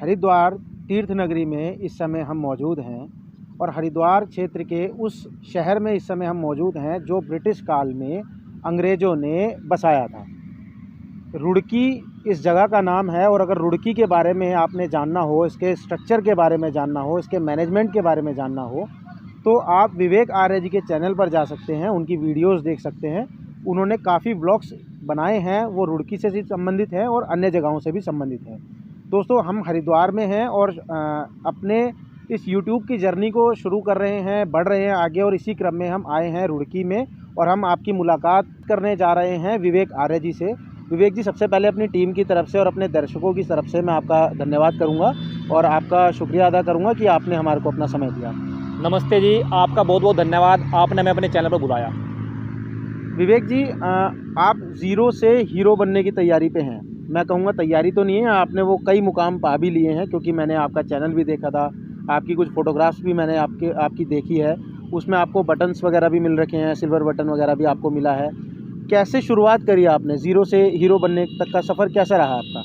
हरिद्वार तीर्थ नगरी में इस समय हम मौजूद हैं और हरिद्वार क्षेत्र के उस शहर में इस समय हम मौजूद हैं जो ब्रिटिश काल में अंग्रेज़ों ने बसाया था। रुड़की इस जगह का नाम है और अगर रुड़की के बारे में आपने जानना हो, इसके स्ट्रक्चर के बारे में जानना हो, इसके मैनेजमेंट के बारे में जानना हो, तो आप विवेक आर्य जी के चैनल पर जा सकते हैं, उनकी वीडियोस देख सकते हैं। उन्होंने काफ़ी ब्लॉग्स बनाए हैं, वो रुड़की से भी संबंधित हैं और अन्य जगहों से भी संबंधित हैं। दोस्तों, हम हरिद्वार में हैं और अपने इस यूट्यूब की जर्नी को शुरू कर रहे हैं, बढ़ रहे हैं आगे और इसी क्रम में हम आए हैं रुड़की में और हम आपकी मुलाकात करने जा रहे हैं विवेक आर्य जी से। विवेक जी, सबसे पहले अपनी टीम की तरफ से और अपने दर्शकों की तरफ से मैं आपका धन्यवाद करूंगा और आपका शुक्रिया अदा करूंगा कि आपने हमारे को अपना समय दिया। नमस्ते जी, आपका बहुत बहुत धन्यवाद, आपने हमें अपने चैनल पर बुलाया। विवेक जी, आप ज़ीरो से हीरो बनने की तैयारी पे हैं। मैं कहूँगा तैयारी तो नहीं है, आपने वो कई मुकाम पा भी लिए हैं, क्योंकि मैंने आपका चैनल भी देखा था, आपकी कुछ फ़ोटोग्राफ्स भी मैंने आपकी देखी है। उसमें आपको बटन्स वगैरह भी मिल रखे हैं, सिल्वर बटन वगैरह भी आपको मिला है। कैसे शुरुआत करी आपने, ज़ीरो से हीरो बनने तक का सफ़र कैसा रहा आपका?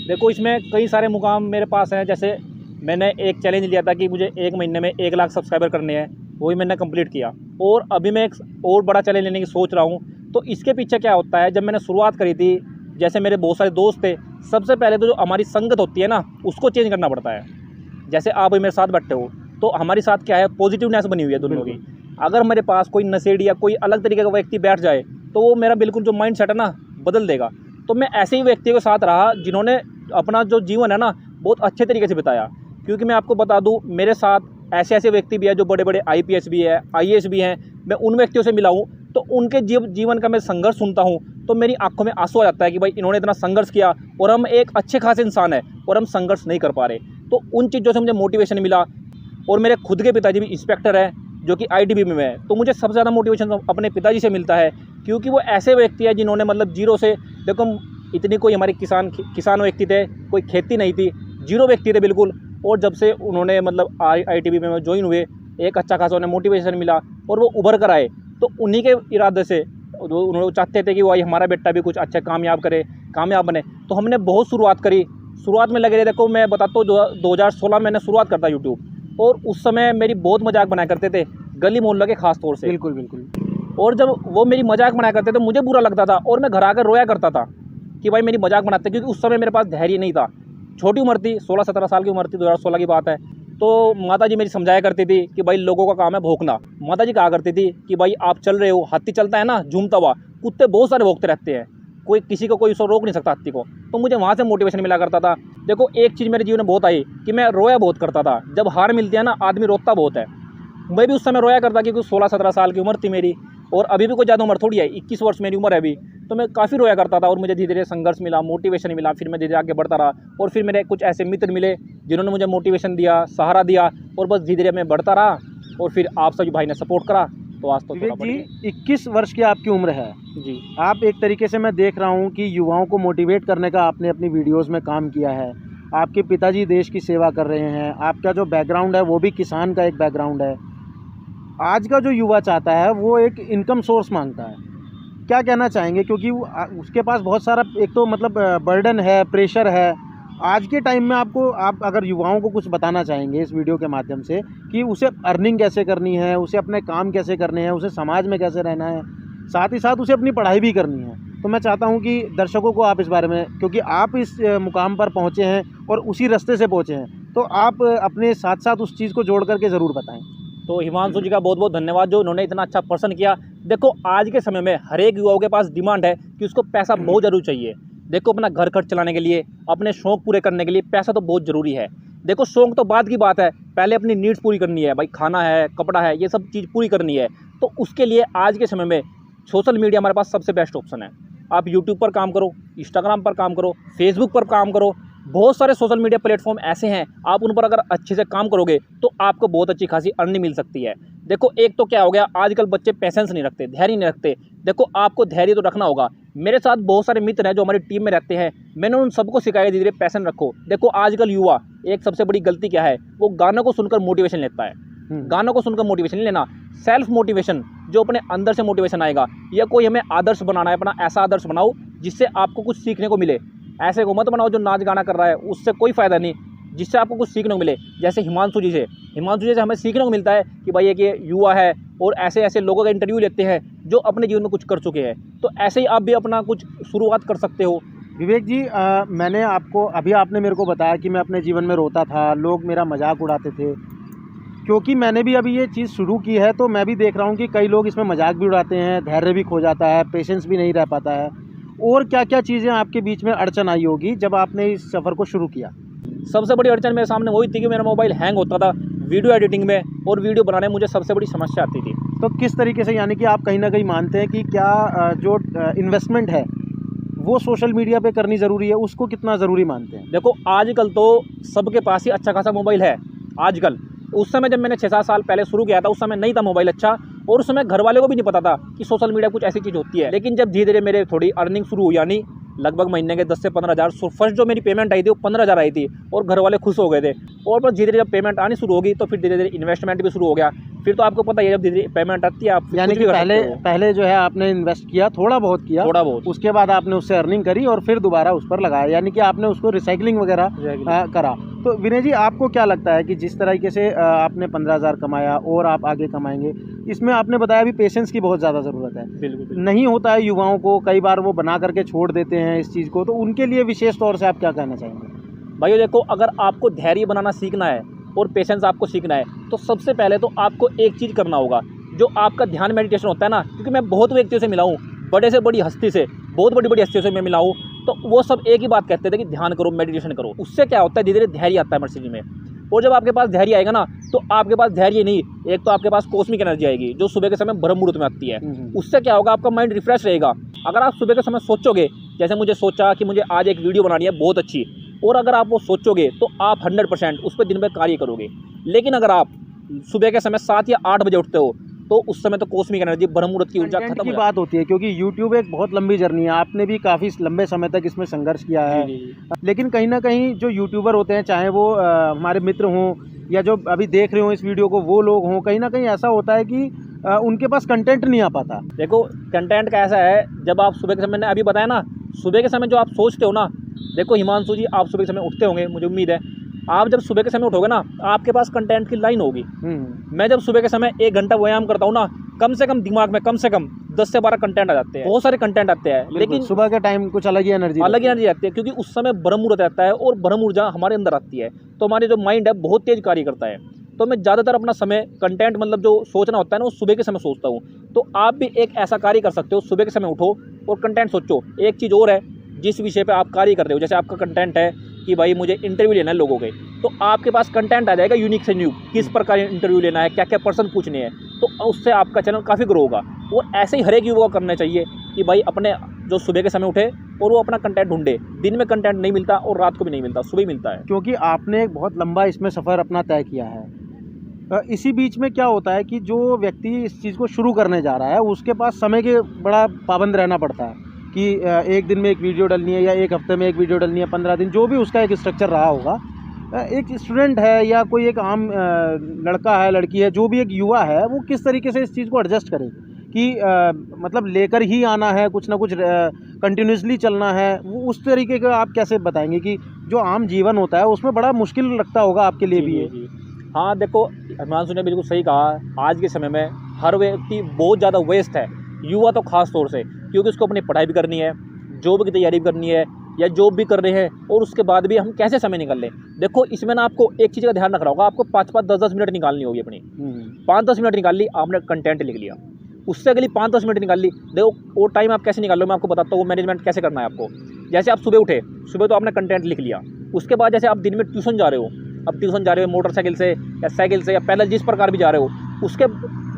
देखो, इसमें कई सारे मुकाम मेरे पास हैं। जैसे मैंने एक चैलेंज लिया था कि मुझे 1 महीने में 1 लाख सब्सक्राइबर करने हैं, वही मैंने कंप्लीट किया और अभी मैं एक और बड़ा चैलेंज लेने की सोच रहा हूँ। तो इसके पीछे क्या होता है, जब मैंने शुरुआत करी थी, जैसे मेरे बहुत सारे दोस्त थे, सबसे पहले तो जो हमारी संगत होती है ना, उसको चेंज करना पड़ता है। जैसे आप मेरे साथ बैठे हो, तो हमारी साथ क्या है, पॉजिटिवनेस बनी हुई है दोनों की। अगर मेरे पास कोई नशेड़ी या कोई अलग तरीके का व्यक्ति बैठ जाए तो वो मेरा बिल्कुल जो माइंड सेट है ना, बदल देगा। तो मैं ऐसे ही व्यक्तियों के साथ रहा जिन्होंने अपना जो जीवन है ना, बहुत अच्छे तरीके से बिताया। क्योंकि मैं आपको बता दूं, मेरे साथ ऐसे ऐसे व्यक्ति भी हैं जो बड़े बड़े IPS भी है, IAS भी हैं। मैं उन व्यक्तियों से मिला हूँ, तो उनके जीवन का मैं संघर्ष सुनता हूँ तो मेरी आंखों में आंसू आ जाता है कि भाई, इन्होंने इतना संघर्ष किया और हम एक अच्छे खासे इंसान है और हम संघर्ष नहीं कर पा रहे। तो उन चीज़ों से मुझे मोटिवेशन मिला। और मेरे खुद के पिताजी भी इंस्पेक्टर हैं, जो कि ITBP में है। तो मुझे सबसे ज़्यादा मोटिवेशन अपने पिताजी से मिलता है, क्योंकि वो ऐसे व्यक्ति है जिन्होंने मतलब जीरो से, देखो इतनी कोई हमारे किसान व्यक्ति थे, कोई खेती नहीं थी, जीरो व्यक्ति थे बिल्कुल। और जब से उन्होंने मतलब ITBP में ज्वाइन हुए, एक अच्छा खासा उन्हें मोटिवेशन मिला और वो उभर कर आए। तो उन्हीं के इरादे से उन्होंने चाहते थे कि भाई हमारा बेटा भी कुछ अच्छा कामयाब करे, कामयाब बने। तो हमने बहुत शुरुआत करी, शुरुआत में लगे रहे। देखो, मैं बताता हूँ, 2016 मैंने शुरुआत करता यूट्यूब, और उस समय मेरी बहुत मजाक बनाया करते थे गली मोहल्ले के खास तौर से। बिल्कुल बिल्कुल। और जब वो मेरी मजाक बनाया करते थे, मुझे बुरा लगता था और मैं घर आकर रोया करता था कि भाई मेरी मजाक बनाते, क्योंकि उस समय मेरे पास धैर्य नहीं था। छोटी उम्र थी, 16-17 साल की उम्र थी, 2016 की बात है। तो माता जी मेरी समझाया करती थी कि भाई लोगों का काम है भौंकना। माता जी कहा करती थी कि भाई आप चल रहे हो, हाथी चलता है ना झूमता हुआ, कुत्ते बहुत सारे भौंकते रहते हैं, कोई किसी को कोई रोक नहीं सकता हाथी को। तो मुझे वहाँ से मोटिवेशन मिला करता था। देखो, एक चीज़ मेरे जीवन में बहुत आई कि मैं रोया बहुत करता था। जब हार मिलती है ना, आदमी रोता बहुत है। मैं भी उस समय रोया करता, क्योंकि 16-17 साल की उम्र थी मेरी, और अभी भी कोई ज़्यादा उम्र थोड़ी है, 21 वर्ष मेरी उम्र है अभी। तो मैं काफ़ी रोया करता था और मुझे धीरे धीरे संघर्ष मिला, मोटिवेशन मिला। फिर मैं धीरे आगे बढ़ता रहा और फिर मेरे कुछ ऐसे मित्र मिले जिन्होंने मुझे मोटिवेशन दिया, सहारा दिया, और बस धीरे धीरे मैं बढ़ता रहा। और फिर आप सभी भाई ने सपोर्ट करा, तो आज तो विवेक जी, 21 वर्ष की आपकी उम्र है जी। आप एक तरीके से, मैं देख रहा हूँ कि युवाओं को मोटिवेट करने का आपने अपनी वीडियोस में काम किया है। आपके पिताजी देश की सेवा कर रहे हैं, आपका जो बैकग्राउंड है वो भी किसान का एक बैकग्राउंड है। आज का जो युवा चाहता है वो एक इनकम सोर्स मांगता है, क्या कहना चाहेंगे? क्योंकि उसके पास बहुत सारा एक तो मतलब बर्डन है, प्रेशर है। आज के टाइम में आप अगर युवाओं को कुछ बताना चाहेंगे इस वीडियो के माध्यम से कि उसे अर्निंग कैसे करनी है, उसे अपने काम कैसे करने हैं, उसे समाज में कैसे रहना है, साथ ही साथ उसे अपनी पढ़ाई भी करनी है, तो मैं चाहता हूं कि दर्शकों को आप इस बारे में, क्योंकि आप इस मुकाम पर पहुंचे हैं और उसी रास्ते से पहुंचे हैं, तो आप अपने साथ साथ उस चीज़ को जोड़ करके ज़रूर बताएं। तो हिमांशु जी का बहुत बहुत धन्यवाद, जो उन्होंने इतना अच्छा प्रश्न किया। देखो, आज के समय में हर एक युवाओं के पास डिमांड है कि उसको पैसा बहुत ज़रूर चाहिए। देखो, अपना घर खर्च चलाने के लिए, अपने शौक़ पूरे करने के लिए पैसा तो बहुत ज़रूरी है। देखो, शौक़ तो बाद की बात है, पहले अपनी नीड्स पूरी करनी है। भाई खाना है, कपड़ा है, ये सब चीज़ पूरी करनी है। तो उसके लिए आज के समय में सोशल मीडिया हमारे पास सबसे बेस्ट ऑप्शन है। आप यूट्यूब पर काम करो, इंस्टाग्राम पर काम करो, फेसबुक पर काम करो, बहुत सारे सोशल मीडिया प्लेटफॉर्म ऐसे हैं, आप उन पर अगर अच्छे से काम करोगे तो आपको बहुत अच्छी खासी अर्निंग मिल सकती है। देखो, एक तो क्या हो गया, आजकल बच्चे पेशेंस नहीं रखते, धैर्य नहीं रखते। देखो, आपको धैर्य तो रखना होगा। मेरे साथ बहुत सारे मित्र हैं जो हमारी टीम में रहते हैं, मैंने उन सबको सिखाया धीरे धीरे पैशन रखो। देखो, आजकल युवा एक सबसे बड़ी गलती क्या है, वो गानों को सुनकर मोटिवेशन लेता है। गानों को सुनकर मोटिवेशन नहीं लेना, सेल्फ मोटिवेशन, जो अपने अंदर से मोटिवेशन आएगा। या कोई हमें आदर्श बनाना है, अपना ऐसा आदर्श बनाओ जिससे आपको कुछ सीखने को मिले। ऐसे को मत बनाओ जो नाच गाना कर रहा है, उससे कोई फ़ायदा नहीं। जिससे आपको कुछ सीखने को मिले। जैसे हिमांशु जी से हमें सीखने को मिलता है कि भाई एक ये युवा है और ऐसे ऐसे लोगों का इंटरव्यू लेते हैं जो अपने जीवन में कुछ कर चुके हैं। तो ऐसे ही आप भी अपना कुछ शुरुआत कर सकते हो। विवेक जी, मैंने आपको अभी आपने मेरे को बताया कि मैं अपने जीवन में रोता था, लोग मेरा मजाक उड़ाते थे। क्योंकि मैंने भी अभी ये चीज़ शुरू की है तो मैं भी देख रहा हूँ कि कई लोग इसमें मजाक भी उड़ाते हैं, धैर्य भी खो जाता है, पेशेंस भी नहीं रह पाता है। और क्या क्या चीज़ें आपके बीच में अड़चन आई होगी जब आपने इस सफ़र को शुरू किया? सबसे बड़ी अड़चन मेरे सामने वही थी कि मेरा मोबाइल हैंग होता था वीडियो एडिटिंग में, और वीडियो बनाने में मुझे सबसे बड़ी समस्या आती थी। तो किस तरीके से, यानी कि आप कहीं ना कहीं मानते हैं कि क्या जो इन्वेस्टमेंट है वो सोशल मीडिया पे करनी ज़रूरी है, उसको कितना ज़रूरी मानते हैं? देखो आजकल तो सबके पास ही अच्छा खासा मोबाइल है आजकल। उस समय जब मैंने 6-7 साल पहले शुरू किया था उस समय नहीं था मोबाइल अच्छा, और उस समय घर वाले को भी नहीं पता था कि सोशल मीडिया कुछ ऐसी चीज़ होती है। लेकिन जब धीरे धीरे मेरे थोड़ी अर्निंग शुरू हुई, यानी लगभग महीने के 10 से 15 हज़ार, फर्स्ट जो मेरी पेमेंट आई थी वो 15 हज़ार आई थी और घर वाले खुश हो गए थे। और बस धीरे धीरे जब पेमेंट आनी शुरू होगी तो फिर धीरे धीरे इन्वेस्टमेंट भी शुरू हो गया। फिर तो आपको पता ही है जब धीरे धीरे पेमेंट आती है आप यानी कि पहले जो है आपने इन्वेस्ट किया थोड़ा बहुत, उसके बाद आपने उससे अर्निंग करी और फिर दोबारा उस पर लगाया, यानी कि आपने उसको रिसाइकलिंग वगैरह करा। तो विनय जी, आपको क्या लगता है कि जिस तरीके से आपने 15 हज़ार कमाया और आप आगे कमाएंगे, इसमें आपने बताया भी पेशेंस की बहुत ज़्यादा ज़रूरत है। बिल्कुल नहीं होता है युवाओं को, कई बार वो बना करके छोड़ देते हैं इस चीज़ को, तो उनके लिए विशेष तौर से आप क्या कहना चाहेंगे? भाइयों देखो, अगर आपको धैर्य बनाना सीखना है और पेशेंस आपको सीखना है तो सबसे पहले तो आपको एक चीज़ करना होगा, जो आपका ध्यान मेडिटेशन होता है ना। क्योंकि मैं बहुत व्यक्तियों से मिला हूँ, बड़े से बड़ी हस्ती से, बहुत बड़ी बड़ी हस्तियों से मैं मिला हूँ, तो वो सब एक ही बात कहते थे कि ध्यान करो, मेडिटेशन करो। उससे क्या होता है, धीरे धीरे धैर्य आता है मर्सिडी में। और जब आपके पास धैर्य आएगा ना, तो आपके पास धैर्य नहीं, एक तो आपके पास कॉस्मिक एनर्जी आएगी जो सुबह के समय ब्रह्म मुहूर्त में आती है। उससे क्या होगा, आपका माइंड रिफ्रेश रहेगा। अगर आप सुबह के समय सोचोगे, जैसे मुझे सोचा कि मुझे आज एक वीडियो बनानी है बहुत अच्छी, और अगर आप वो सोचोगे तो आप 100% उस पर दिन भर कार्य करोगे। लेकिन अगर आप सुबह के समय 7 या 8 बजे उठते हो तो उस समय तो कॉस्मिक एनर्जी, ब्रह्म मुहूर्त की ऊर्जा खत्म की बात होती है। क्योंकि यूट्यूब एक बहुत लंबी जर्नी है, आपने भी काफ़ी लंबे समय तक इसमें संघर्ष किया है। लेकिन कहीं ना कहीं जो यूट्यूबर होते हैं, चाहे वो हमारे मित्र हों या जो अभी देख रहे हो इस वीडियो को वो लोग हों, कहीं ना कहीं ऐसा होता है कि उनके पास कंटेंट नहीं आ पाता। देखो कंटेंट का ऐसा है, जब आप सुबह के समय, मैंने अभी बताया ना, सुबह के समय जो आप सोचते हो ना, देखो हिमांशु जी आप सुबह के समय उठते होंगे, मुझे उम्मीद है। आप जब सुबह के समय उठोगे ना, आपके पास कंटेंट की लाइन होगी। मैं जब सुबह के समय 1 घंटा व्यायाम करता हूँ ना, कम से कम दिमाग में कम से कम 10 से 12 कंटेंट आ जाते हैं, बहुत सारे कंटेंट आते हैं। लेकिन सुबह के टाइम कुछ अलग ही एनर्जी आती है, क्योंकि उस समय ब्रह्म मुहूर्त आता है और ब्रह्म ऊर्जा हमारे अंदर आती है, तो हमारे जो माइंड है बहुत तेज कार्य करता है। तो मैं ज़्यादातर अपना समय कंटेंट, मतलब जो सोचना होता है ना, वो सुबह के समय सोचता हूँ। तो आप भी एक ऐसा कार्य कर सकते हो, सुबह के समय उठो और कंटेंट सोचो। एक चीज़ और है, जिस विषय पे आप कार्य कर रहे हो, जैसे आपका कंटेंट है कि भाई मुझे इंटरव्यू लेना है लोगों के, तो आपके पास कंटेंट आ जाएगा यूनिक से न्यू, किस प्रकार इंटरव्यू लेना है, क्या क्या पर्सन पूछने हैं, तो उससे आपका चैनल काफ़ी ग्रो होगा। और ऐसे ही हर एक युवा को करना चाहिए कि भाई अपने जो सुबह के समय उठे और वो अपना कंटेंट ढूंढे। दिन में कंटेंट नहीं मिलता और रात को भी नहीं मिलता, सुबह मिलता है। क्योंकि आपने एक बहुत लंबा इसमें सफ़र अपना तय किया है। इसी बीच में क्या होता है कि जो व्यक्ति इस चीज़ को शुरू करने जा रहा है उसके पास समय के बड़ा पाबंद रहना पड़ता है कि एक दिन में एक वीडियो डालनी है या एक हफ्ते में एक वीडियो डालनी है, 15 दिन, जो भी उसका एक स्ट्रक्चर रहा होगा। एक स्टूडेंट है या कोई एक आम लड़का है, लड़की है, जो भी एक युवा है, वो किस तरीके से इस चीज़ को एडजस्ट करे कि मतलब लेकर ही आना है, कुछ ना कुछ कंटिन्यूसली चलना है, वो उस तरीके का आप कैसे बताएंगे कि जो आम जीवन होता है उसमें बड़ा मुश्किल लगता होगा आपके लिए भी ये? हाँ देखो, हिमांशु ने बिल्कुल सही कहा। आज के समय में हर व्यक्ति बहुत ज़्यादा व्यस्त है, युवा तो खास तौर से, क्योंकि उसको अपनी पढ़ाई भी करनी है, जॉब की तैयारी भी करनी है या जॉब भी कर रहे हैं, और उसके बाद भी हम कैसे समय निकाल लें। देखो इसमें ना आपको एक चीज़ का ध्यान रखना होगा, आपको 5-5, 10-10 मिनट निकालनी होगी अपनी। 5-10 मिनट निकाल ली, आपने कंटेंट लिख लिया, उससे अगली 5-10 मिनट निकाल ली। देखो वो टाइम आप कैसे निकाल लो, मैं आपको बताता हूँ वो मैनेजमेंट कैसे करना है आपको। जैसे आप सुबह उठे, सुबह तो आपने कंटेंट लिख लिया, उसके बाद जैसे आप दिन में ट्यूशन जा रहे हो, अब ट्यूशन जा रहे हो मोटरसाइकिल से या साइकिल से या पैदल, जिस प्रकार भी जा रहे हो, उसके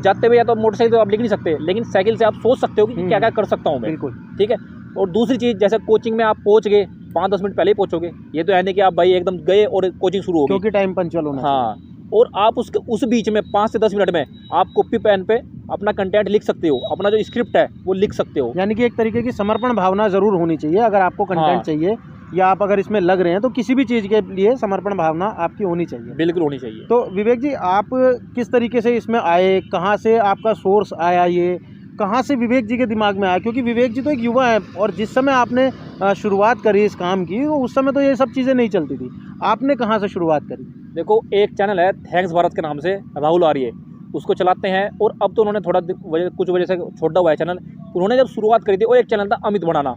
जाते हुए या तो मोटरसाइकिल तो आप लिख नहीं सकते, लेकिन साइकिल से आप सोच सकते हो कि क्या क्या कर सकता हूँ मैं। बिल्कुल ठीक है। और दूसरी चीज़, जैसे कोचिंग में आप पहुँच गए, 5-10 मिनट पहले ही पहुँचोगे, ये तो है नहीं कि आप भाई एकदम गए और कोचिंग शुरू हो गई, क्योंकि टाइम पंचुअल होना। हाँ, और आप उस बीच में 5 से 10 मिनट में आप कॉपी पेन पे अपना कंटेंट लिख सकते हो, अपना जो स्क्रिप्ट है वो लिख सकते हो। यानी कि एक तरीके की समर्पण भावना ज़रूर होनी चाहिए अगर आपको कंटेंट चाहिए, या आप अगर इसमें लग रहे हैं तो किसी भी चीज़ के लिए समर्पण भावना आपकी होनी चाहिए। बिल्कुल होनी चाहिए। तो विवेक जी, आप किस तरीके से इसमें आए, कहाँ से आपका सोर्स आया ये, कहाँ से विवेक जी के दिमाग में आया? क्योंकि विवेक जी तो एक युवा है और जिस समय आपने शुरुआत करी इस काम की, तो उस समय तो ये सब चीज़ें नहीं चलती थी। आपने कहाँ से शुरुआत करी? देखो, एक चैनल है थैंक्स भारत के नाम से, राहुल आर्य, उसको चलाते हैं, और अब तो उन्होंने कुछ वजह से छोड़ा हुआ है चैनल। उन्होंने जब शुरुआत करी थी, और एक चैनल था अमित बनाना,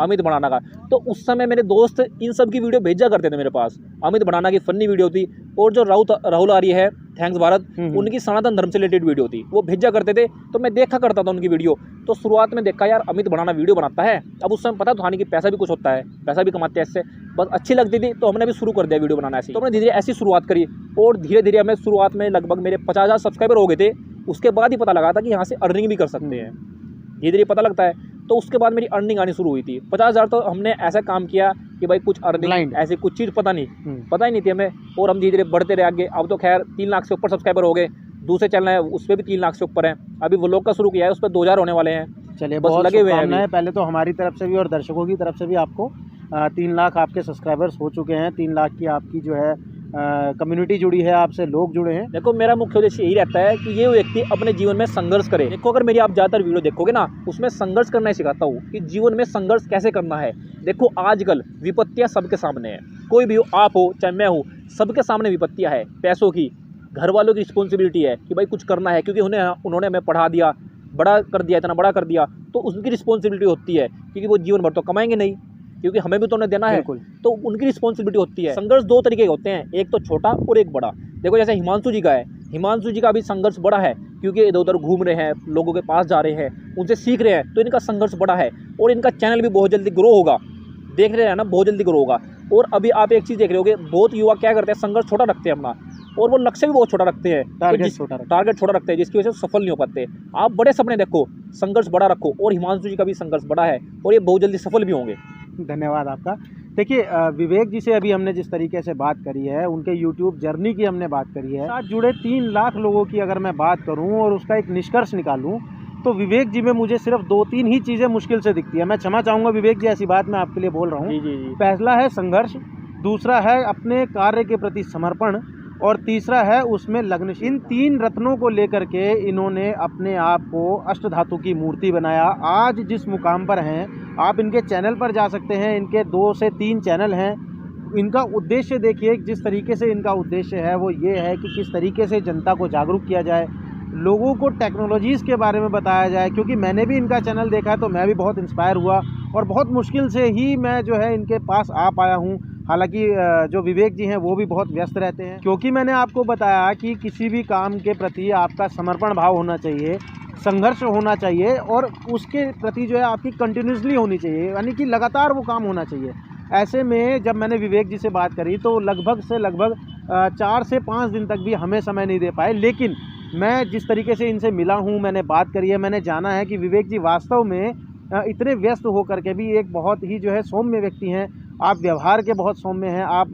अमित बनाना का, तो उस समय मेरे दोस्त इन सब की वीडियो भेजा करते थे मेरे पास। अमित बनाना की फनी वीडियो थी, और जो राहुल आर्य है थैंक्स भारत, उनकी सनातन धर्म से रिलेटेड वीडियो थी, वो भेजा करते थे, तो मैं देखा करता था उनकी वीडियो। तो शुरुआत में देखा यार अमित बनाना वीडियो बनाता है, अब उस समय पता था नहीं कि पैसा भी कुछ होता है, पैसा भी कमाते हैं इससे, बस अच्छी लगती थी, तो हमने भी शुरू कर दिया वीडियो बनाना ऐसे। तो हमने धीरे धीरे ऐसी शुरुआत करी, और धीरे धीरे हमें शुरुआत में लगभग मेरे 50,000 सब्सक्राइबर हो गए थे। उसके बाद ही पता लगा था कि यहाँ से अर्निंग भी कर सकते हैं, धीरे धीरे पता लगता है। तो उसके बाद मेरी अर्निंग आनी शुरू हुई थी। 50,000 तो हमने ऐसा काम किया कि भाई कुछ अर्निंग ऐसे कुछ चीज़ पता ही नहीं थी हमें, और हम धीरे धीरे बढ़ते रहे आगे। अब तो खैर 3 लाख से ऊपर सब्सक्राइबर हो गए। दूसरे चैनल है उस पर भी 3 लाख से ऊपर है। अभी व्लॉग का शुरू किया है, उस पर 2000 होने वाले हैं। चलिए, बस बहुत लगे हुए हैं। पहले तो हमारी तरफ से भी और दर्शकों की तरफ से भी आपको 3 लाख आपके सब्सक्राइबर्स हो चुके हैं। 3 लाख की आपकी जो है कम्युनिटी जुड़ी है, आपसे लोग जुड़े हैं। देखो, मेरा मुख्य उद्देश्य यही रहता है कि ये व्यक्ति अपने जीवन में संघर्ष करे। देखो, अगर मेरी आप ज़्यादातर वीडियो देखोगे ना, उसमें संघर्ष करना ही सिखाता हूँ कि जीवन में संघर्ष कैसे करना है। देखो, आजकल विपत्तियाँ सबके सामने हैं, कोई भी हो, आप हो चाहे मैं हूँ, सबके सामने विपत्तियाँ है। पैसों की, घर वालों की रिस्पॉन्सिबिलिटी है कि भाई कुछ करना है, क्योंकि उन्होंने हमें पढ़ा दिया, बड़ा कर दिया, इतना बड़ा कर दिया, तो उसकी रिस्पॉन्सिबिलिटी होती है, क्योंकि वो जीवन भर तो कमाएंगे नहीं, क्योंकि हमें भी तो उन्हें देना है, तो उनकी रिस्पॉन्सिबिलिटी होती है। संघर्ष 2 तरीके के होते हैं, एक तो छोटा और एक बड़ा। देखो, जैसे हिमांशु जी का है, हिमांशु जी का भी संघर्ष बड़ा है, क्योंकि इधर उधर घूम रहे हैं, लोगों के पास जा रहे हैं, उनसे सीख रहे हैं, तो इनका संघर्ष बड़ा है। और इनका चैनल भी बहुत जल्दी ग्रो होगा, देख रहे हैं ना, बहुत जल्दी ग्रो होगा। और अभी आप एक चीज़ देख रहे होगे, बहुत युवा क्या करते हैं, संघर्ष छोटा रखते हैं अपना, और वो लक्ष्य भी बहुत छोटा रखते हैं, टारगेट छोटा रखते हैं, जिसकी वजह से सफल नहीं हो पाते। आप बड़े सपने देखो, संघर्ष बड़ा रखो, और हिमांशु जी का भी संघर्ष बड़ा है, और ये बहुत जल्दी सफल भी होंगे। धन्यवाद आपका। देखिए, विवेक जी से अभी हमने जिस तरीके से बात करी है, उनके यूट्यूब जर्नी की हमने बात करी है, साथ जुड़े 3 लाख लोगों की अगर मैं बात करूं और उसका एक निष्कर्ष निकालूं, तो विवेक जी में मुझे सिर्फ 2-3 ही चीज़ें मुश्किल से दिखती है। मैं क्षमा चाहूँगा विवेक जी, ऐसी बात मैं आपके लिए बोल रहा हूँ। पहला है संघर्ष, दूसरा है अपने कार्य के प्रति समर्पण, और तीसरा है उसमें लगन। इन 3 रत्नों को लेकर के इन्होंने अपने आप को अष्टधातु की मूर्ति बनाया। आज जिस मुकाम पर हैं, आप इनके चैनल पर जा सकते हैं, इनके 2 से 3 चैनल हैं। इनका उद्देश्य देखिए, जिस तरीके से इनका उद्देश्य है वो ये है कि किस तरीके से जनता को जागरूक किया जाए, लोगों को टेक्नोलॉजीज़ के बारे में बताया जाए। क्योंकि मैंने भी इनका चैनल देखा है, तो मैं भी बहुत इंस्पायर हुआ, और बहुत मुश्किल से ही मैं जो है इनके पास आ पाया हूँ। हालांकि जो विवेक जी हैं वो भी बहुत व्यस्त रहते हैं, क्योंकि मैंने आपको बताया कि किसी भी काम के प्रति आपका समर्पण भाव होना चाहिए, संघर्ष होना चाहिए, और उसके प्रति जो है आपकी कंटिन्यूसली होनी चाहिए, यानी कि लगातार वो काम होना चाहिए। ऐसे में जब मैंने विवेक जी से बात करी, तो लगभग 4 से 5 दिन तक भी हमें समय नहीं दे पाए। लेकिन मैं जिस तरीके से इनसे मिला हूँ, मैंने बात करी है, मैंने जाना है कि विवेक जी वास्तव में इतने व्यस्त होकर के भी एक बहुत ही जो है सौम्य व्यक्ति हैं। आप व्यवहार के बहुत सौम्य हैं, आप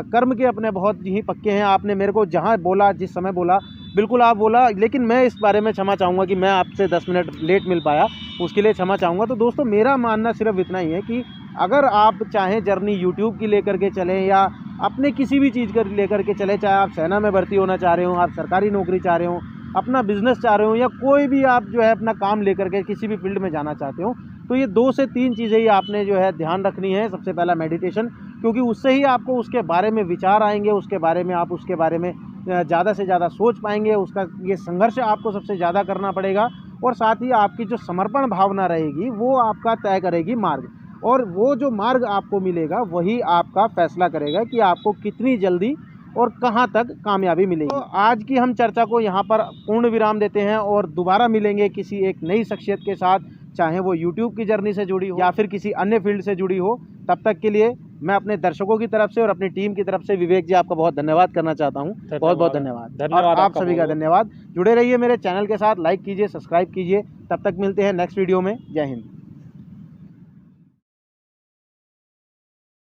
कर्म के अपने बहुत ही पक्के हैं। आपने मेरे को जहाँ बोला, जिस समय बोला, बिल्कुल आप बोला। लेकिन मैं इस बारे में क्षमा चाहूँगा कि मैं आपसे 10 मिनट लेट मिल पाया, उसके लिए क्षमा चाहूँगा। तो दोस्तों, मेरा मानना सिर्फ इतना ही है कि अगर आप चाहें जर्नी यूट्यूब की लेकर के चलें, या अपने किसी भी चीज़ कर लेकर के चले, चाहे आप सेना में भर्ती होना चाह रहे हो, आप सरकारी नौकरी चाह रहे हो, अपना बिजनेस चाह रहे हो, या कोई भी आप जो है अपना काम लेकर के किसी भी फील्ड में जाना चाहते हो, तो ये 2 से 3 चीज़ें ही आपने जो है ध्यान रखनी है। सबसे पहला मेडिटेशन, क्योंकि उससे ही आपको उसके बारे में विचार आएंगे, उसके बारे में आप उसके बारे में ज़्यादा से ज़्यादा सोच पाएंगे। उसका ये संघर्ष आपको सबसे ज़्यादा करना पड़ेगा, और साथ ही आपकी जो समर्पण भावना रहेगी वो आपका तय करेगी मार्ग, और वो जो मार्ग आपको मिलेगा वही आपका फैसला करेगा कि आपको कितनी जल्दी और कहाँ तक कामयाबी मिलेगी। तो आज की हम चर्चा को यहाँ पर पूर्ण विराम देते हैं, और दोबारा मिलेंगे किसी एक नई शख्सियत के साथ, चाहे वो YouTube की जर्नी से जुड़ी हो या फिर किसी अन्य फील्ड से जुड़ी हो। तब तक के लिए मैं अपने दर्शकों की तरफ से और अपनी टीम की तरफ से विवेक जी आपका बहुत धन्यवाद करना चाहता हूँ। बहुत बहुत धन्यवाद। और आप सभी का धन्यवाद। जुड़े रहिए मेरे चैनल के साथ, लाइक कीजिए, सब्सक्राइब कीजिए। तब तक मिलते हैं नेक्स्ट वीडियो में। जय हिंद।